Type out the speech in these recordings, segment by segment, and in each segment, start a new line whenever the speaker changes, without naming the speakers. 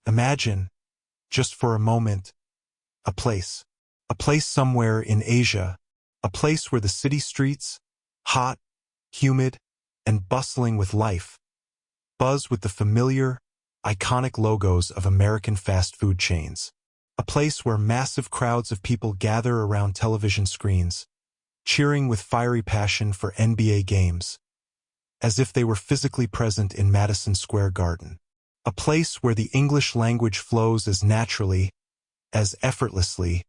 Imagine, just for a moment, a place. A place somewhere in Asia, a place where the city streets, hot, humid, and bustling with life, buzz with the familiar, iconic logos of American fast food chains. A place where massive crowds of people gather around television screens, cheering with fiery passion for NBA games, as if they were physically present in Madison Square Garden. A place where the English language flows as naturally, as effortlessly,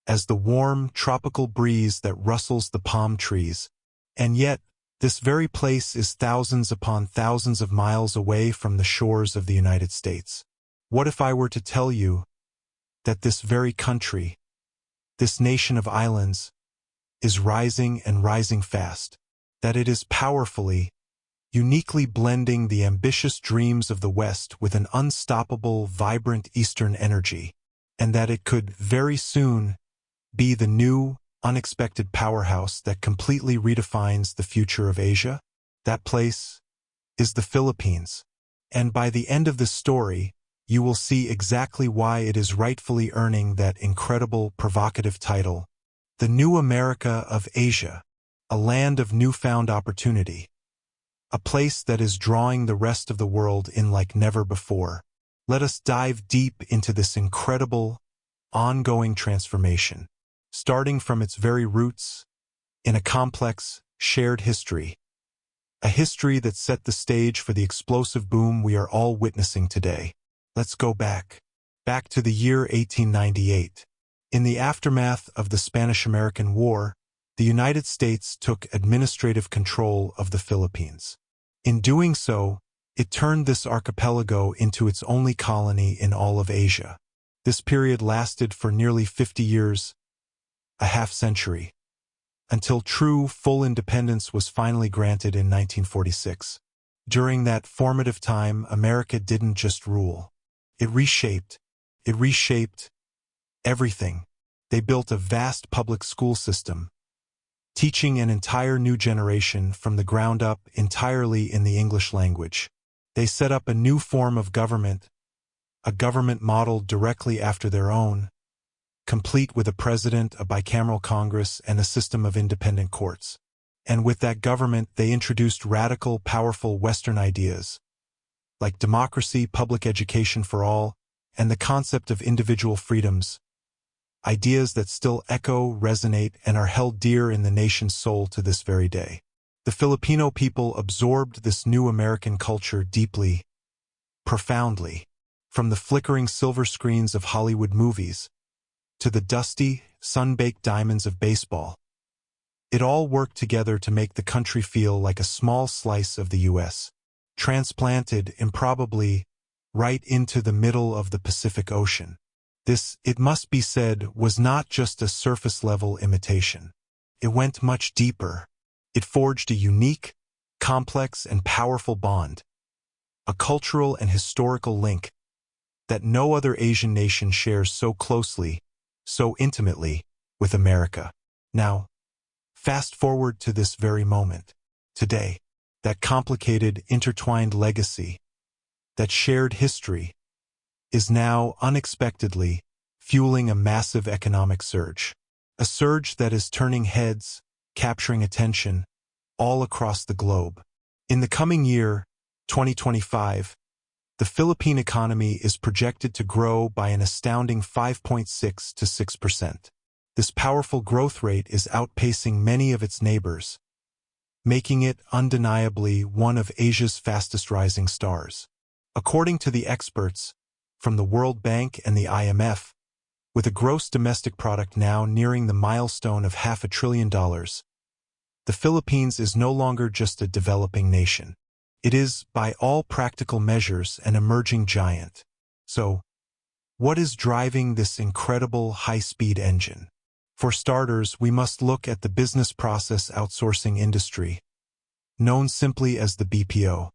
as the warm, tropical breeze that rustles the palm trees. And yet, this very place is thousands upon thousands of miles away from the shores of the United States. What if I were to tell you that this very country, this nation of islands, is rising and rising fast, that it is powerfully, uniquely blending the ambitious dreams of the West with an unstoppable, vibrant Eastern energy, and that it could very soon be the new, unexpected powerhouse that completely redefines the future of Asia? That place is the Philippines. And by the end of this story, you will see exactly why it is rightfully earning that incredible, provocative title, the New America of Asia, a land of newfound opportunity, a place that is drawing the rest of the world in like never before. Let us dive deep into this incredible, ongoing transformation, starting from its very roots in a complex, shared history, a history that set the stage for the explosive boom we are all witnessing today. Let's go back to the year 1898. In the aftermath of the Spanish-American War, the United States took administrative control of the Philippines. In doing so, it turned this archipelago into its only colony in all of Asia. This period lasted for nearly 50 years, a half-century, until true, full independence was finally granted in 1946. During that formative time, America didn't just rule. It reshaped everything. They built a vast public school system, teaching an entire new generation from the ground up entirely in the English language. They set up a new form of government, a government modeled directly after their own, complete with a president, a bicameral Congress, and a system of independent courts. And with that government, they introduced radical, powerful Western ideas, like democracy, public education for all, and the concept of individual freedoms, ideas that still echo, resonate, and are held dear in the nation's soul to this very day. The Filipino people absorbed this new American culture deeply, profoundly, from the flickering silver screens of Hollywood movies to the dusty, sun-baked diamonds of baseball. It all worked together to make the country feel like a small slice of the U.S., transplanted improbably right into the middle of the Pacific Ocean. This, it must be said, was not just a surface-level imitation. It went much deeper. It forged a unique, complex, and powerful bond, a cultural and historical link that no other Asian nation shares so closely, so intimately, with America. Now, fast forward to this very moment. Today, that complicated, intertwined legacy, that shared history, is now unexpectedly fueling a massive economic surge. A surge that is turning heads, capturing attention, all across the globe. In the coming year, 2025, the Philippine economy is projected to grow by an astounding 5.6 to 6%. This powerful growth rate is outpacing many of its neighbors, making it undeniably one of Asia's fastest rising stars. According to the experts from the World Bank and the IMF, with a gross domestic product now nearing the milestone of $500 billion, the Philippines is no longer just a developing nation. It is, by all practical measures, an emerging giant. So, what is driving this incredible high-speed engine? For starters, we must look at the business process outsourcing industry, known simply as the BPO.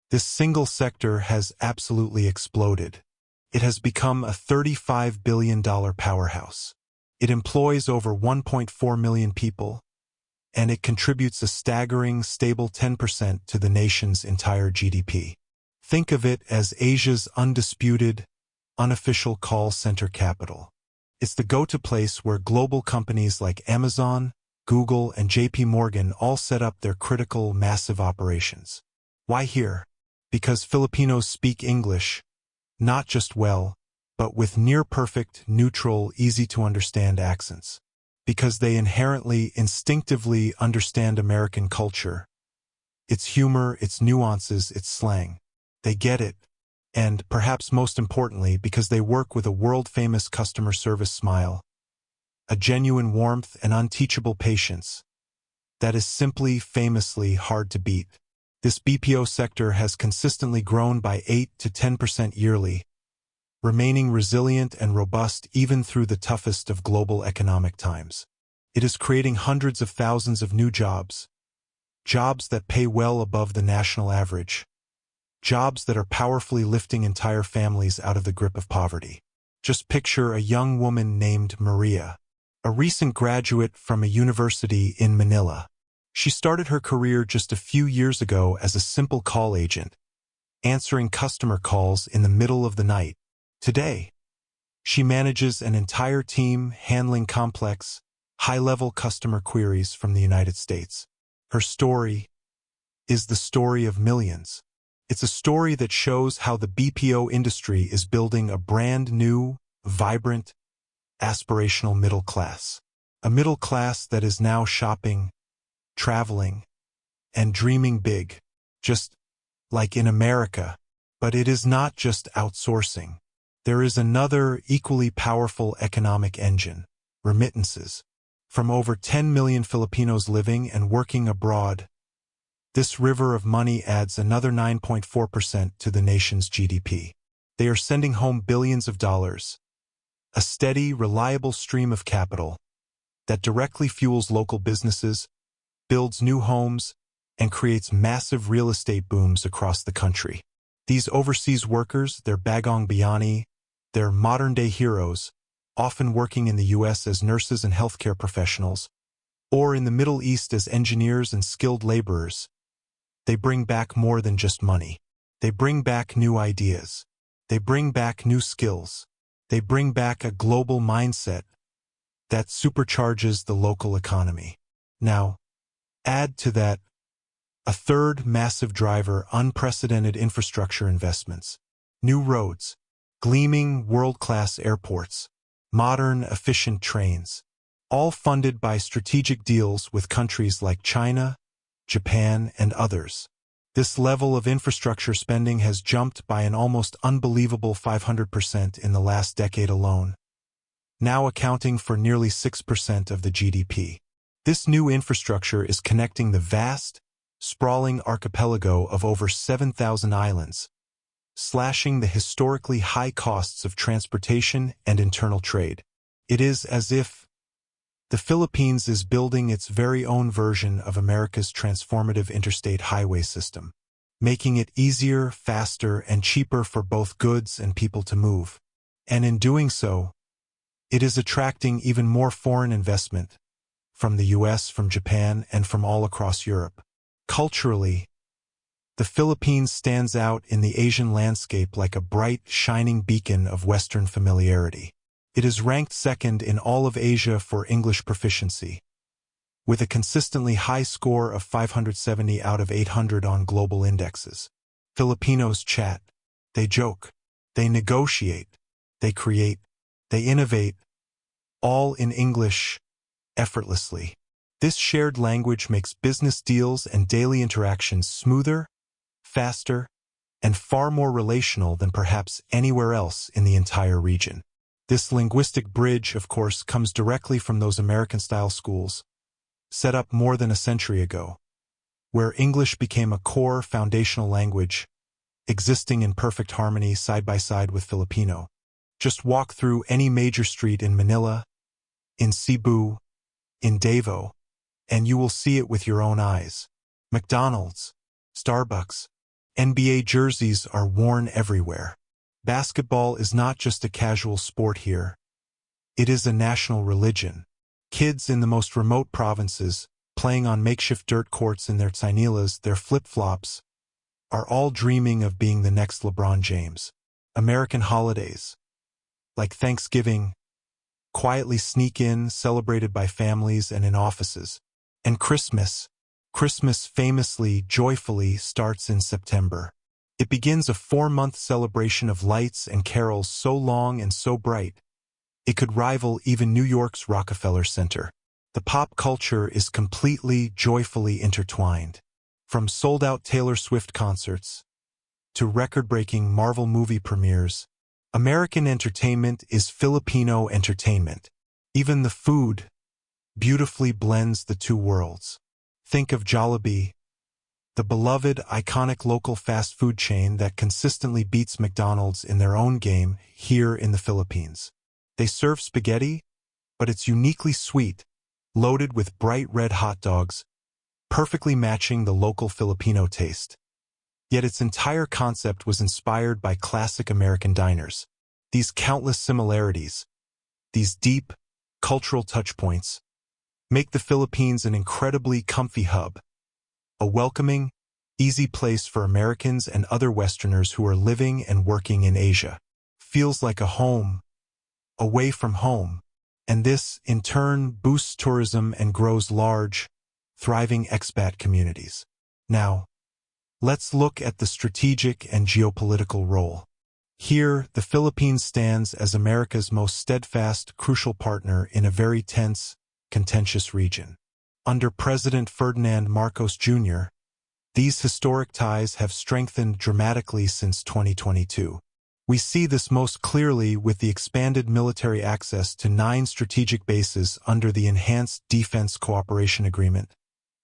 This single sector has absolutely exploded. It has become a $35 billion powerhouse. It employs over 1.4 million people, and it contributes a staggering, stable 10% to the nation's entire GDP. Think of it as Asia's undisputed, unofficial call center capital. It's the go-to place where global companies like Amazon, Google, and JP Morgan all set up their critical, massive operations. Why here? Because Filipinos speak English, not just well, but with near-perfect, neutral, easy-to-understand accents. Because they inherently, instinctively understand American culture, its humor, its nuances, its slang. They get it. And, perhaps most importantly, because they work with a world-famous customer service smile, a genuine warmth and unteachable patience that is simply, famously hard to beat. This BPO sector has consistently grown by 8 to 10% yearly, remaining resilient and robust even through the toughest of global economic times. It is creating hundreds of thousands of new jobs, jobs that pay well above the national average, jobs that are powerfully lifting entire families out of the grip of poverty. Just picture a young woman named Maria, a recent graduate from a university in Manila. She started her career just a few years ago as a simple call agent, answering customer calls in the middle of the night. Today, she manages an entire team handling complex, high-level customer queries from the United States. Her story is the story of millions. It's a story that shows how the BPO industry is building a brand new, vibrant, aspirational middle class. A middle class that is now shopping, traveling, and dreaming big, just like in America. But it is not just outsourcing. There is another equally powerful economic engine: remittances. From over 10 million Filipinos living and working abroad, this river of money adds another 9.4% to the nation's GDP. They are sending home billions of dollars, a steady, reliable stream of capital that directly fuels local businesses, builds new homes, and creates massive real estate booms across the country. These overseas workers, they're bagong bayani, they're modern-day heroes, often working in the U.S. as nurses and healthcare professionals, or in the Middle East as engineers and skilled laborers. They bring back more than just money. They bring back new ideas. They bring back new skills. They bring back a global mindset that supercharges the local economy. Now, add to that a third massive driver: unprecedented infrastructure investments. New roads, gleaming world-class airports, modern, efficient trains, all funded by strategic deals with countries like China, Japan, and others. This level of infrastructure spending has jumped by an almost unbelievable 500% in the last decade alone, now accounting for nearly 6% of the GDP. This new infrastructure is connecting the vast, sprawling archipelago of over 7,000 islands, slashing the historically high costs of transportation and internal trade. It is as if the Philippines is building its very own version of America's transformative interstate highway system, making it easier, faster, and cheaper for both goods and people to move. And in doing so, it is attracting even more foreign investment from the US, from Japan, and from all across Europe. Culturally, the Philippines stands out in the Asian landscape like a bright, shining beacon of Western familiarity. It is ranked second in all of Asia for English proficiency, with a consistently high score of 570 out of 800 on global indexes. Filipinos chat, they joke, they negotiate, they create, they innovate, all in English, effortlessly. This shared language makes business deals and daily interactions smoother, faster, and far more relational than perhaps anywhere else in the entire region. This linguistic bridge, of course, comes directly from those American-style schools, set up more than a century ago, where English became a core foundational language, existing in perfect harmony side by side with Filipino. Just walk through any major street in Manila, in Cebu, in Davao, and you will see it with your own eyes. McDonald's, Starbucks, NBA jerseys are worn everywhere. Basketball is not just a casual sport here. It is a national religion. Kids in the most remote provinces, playing on makeshift dirt courts in their tsinelas, their flip-flops, are all dreaming of being the next LeBron James. American holidays, like Thanksgiving, quietly sneak in, celebrated by families and in offices. And Christmas. Christmas famously, joyfully starts in September. It begins a 4-month celebration of lights and carols so long and so bright, it could rival even New York's Rockefeller Center. The pop culture is completely, joyfully intertwined. From sold-out Taylor Swift concerts to record-breaking Marvel movie premieres, American entertainment is Filipino entertainment. Even the food beautifully blends the two worlds. Think of Jollibee, the beloved, iconic local fast food chain that consistently beats McDonald's in their own game here in the Philippines. They serve spaghetti, but it's uniquely sweet, loaded with bright red hot dogs, perfectly matching the local Filipino taste. Yet its entire concept was inspired by classic American diners. These countless similarities, these deep, cultural touchpoints, make the Philippines an incredibly comfy hub, a welcoming, easy place for Americans and other Westerners who are living and working in Asia. Feels like a home, away from home, and this, in turn, boosts tourism and grows large, thriving expat communities. Now, let's look at the strategic and geopolitical role. Here, the Philippines stands as America's most steadfast, crucial partner in a very tense, contentious region. Under President Ferdinand Marcos Jr., these historic ties have strengthened dramatically since 2022. We see this most clearly with the expanded military access to 9 strategic bases under the Enhanced Defense Cooperation Agreement,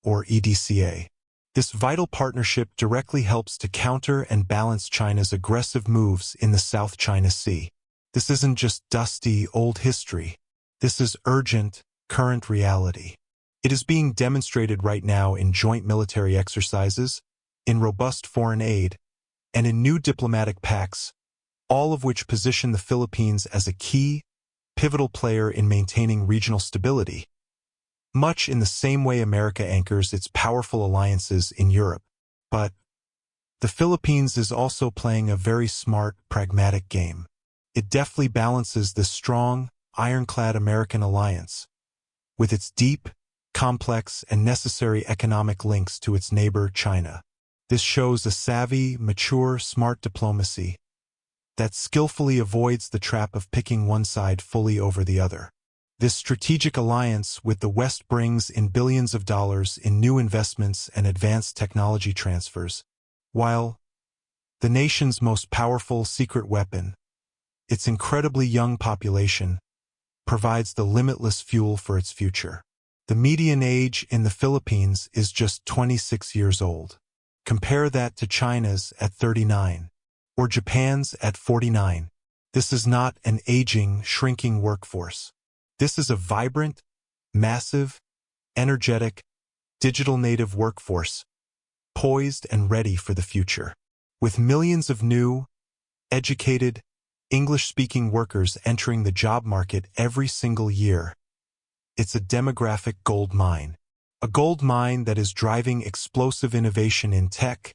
or EDCA. This vital partnership directly helps to counter and balance China's aggressive moves in the South China Sea. This isn't just dusty, old history. This is urgent, current reality. It is being demonstrated right now in joint military exercises, in robust foreign aid, and in new diplomatic pacts, all of which position the Philippines as a key, pivotal player in maintaining regional stability, much in the same way America anchors its powerful alliances in Europe. But the Philippines is also playing a very smart, pragmatic game. It deftly balances this strong, ironclad American alliance with its deep, complex, and necessary economic links to its neighbor, China. This shows a savvy, mature, smart diplomacy that skillfully avoids the trap of picking one side fully over the other. This strategic alliance with the West brings in billions of dollars in new investments and advanced technology transfers, while the nation's most powerful secret weapon, its incredibly young population, provides the limitless fuel for its future. The median age in the Philippines is just 26 years old. Compare that to China's at 39. Or Japan's at 49. This is not an aging, shrinking workforce. This is a vibrant, massive, energetic, digital native workforce, poised and ready for the future. With millions of new, educated, English-speaking workers entering the job market every single year, it's a demographic gold mine. A gold mine that is driving explosive innovation in tech,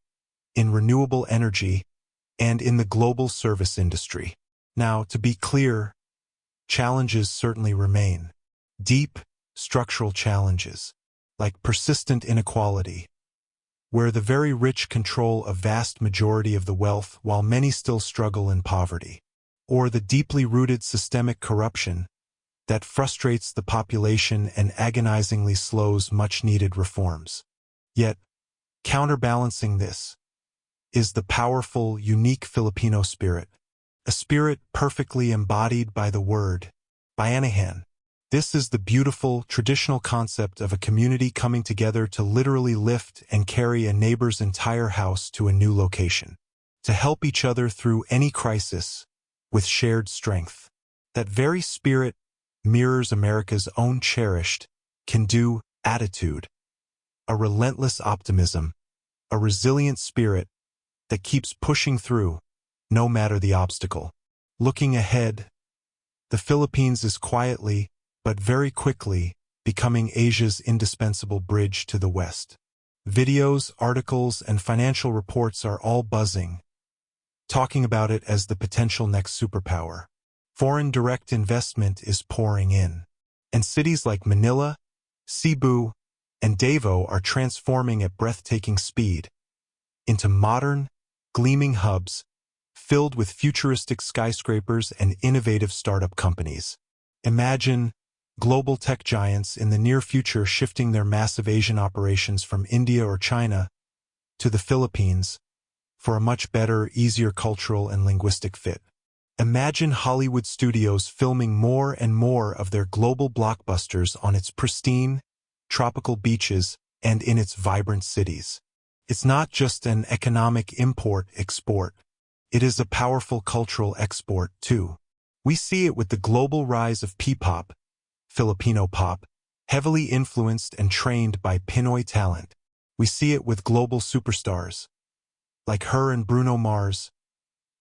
in renewable energy, and in the global service industry. Now, to be clear, challenges certainly remain. Deep, structural challenges, like persistent inequality, where the very rich control a vast majority of the wealth while many still struggle in poverty, or the deeply rooted systemic corruption that frustrates the population and agonizingly slows much-needed reforms. Yet, counterbalancing this is the powerful, unique Filipino spirit, a spirit perfectly embodied by the word, bayanihan. This is the beautiful, traditional concept of a community coming together to literally lift and carry a neighbor's entire house to a new location, to help each other through any crisis with shared strength. That very spirit mirrors America's own cherished, can-do attitude, a relentless optimism, a resilient spirit that keeps pushing through, no matter the obstacle. Looking ahead, the Philippines is quietly, but very quickly, becoming Asia's indispensable bridge to the West. Videos, articles, and financial reports are all buzzing, talking about it as the potential next superpower. Foreign direct investment is pouring in. And cities like Manila, Cebu, and Davao are transforming at breathtaking speed into modern, gleaming hubs filled with futuristic skyscrapers and innovative startup companies. Imagine global tech giants in the near future shifting their massive Asian operations from India or China to the Philippines for a much better, easier cultural and linguistic fit. Imagine Hollywood studios filming more and more of their global blockbusters on its pristine, tropical beaches and in its vibrant cities. It's not just an economic import-export. It is a powerful cultural export, too. We see it with the global rise of P-pop, Filipino pop, heavily influenced and trained by Pinoy talent. We see it with global superstars, like her and Bruno Mars,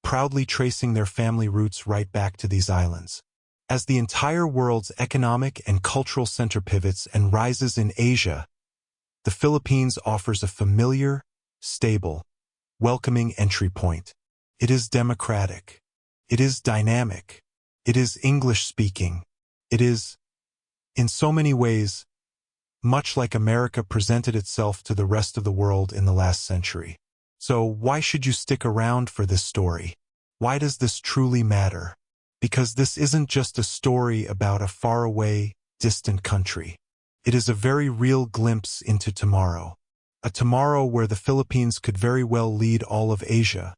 proudly tracing their family roots right back to these islands. As the entire world's economic and cultural center pivots and rises in Asia, the Philippines offers a familiar, stable, welcoming entry point. It is democratic. It is dynamic. It is English-speaking. It is, in so many ways, much like America presented itself to the rest of the world in the last century. So why should you stick around for this story? Why does this truly matter? Because this isn't just a story about a faraway, distant country. It is a very real glimpse into tomorrow. A tomorrow where the Philippines could very well lead all of Asia,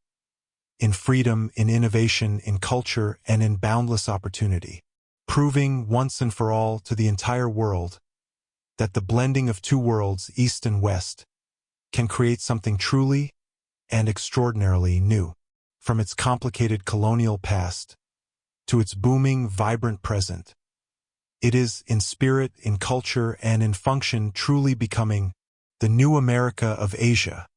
in freedom, in innovation, in culture, and in boundless opportunity, proving once and for all to the entire world that the blending of two worlds, East and West, can create something truly and extraordinarily new. From its complicated colonial past to its booming, vibrant present, it is, in spirit, in culture, and in function, truly becoming the new America of Asia.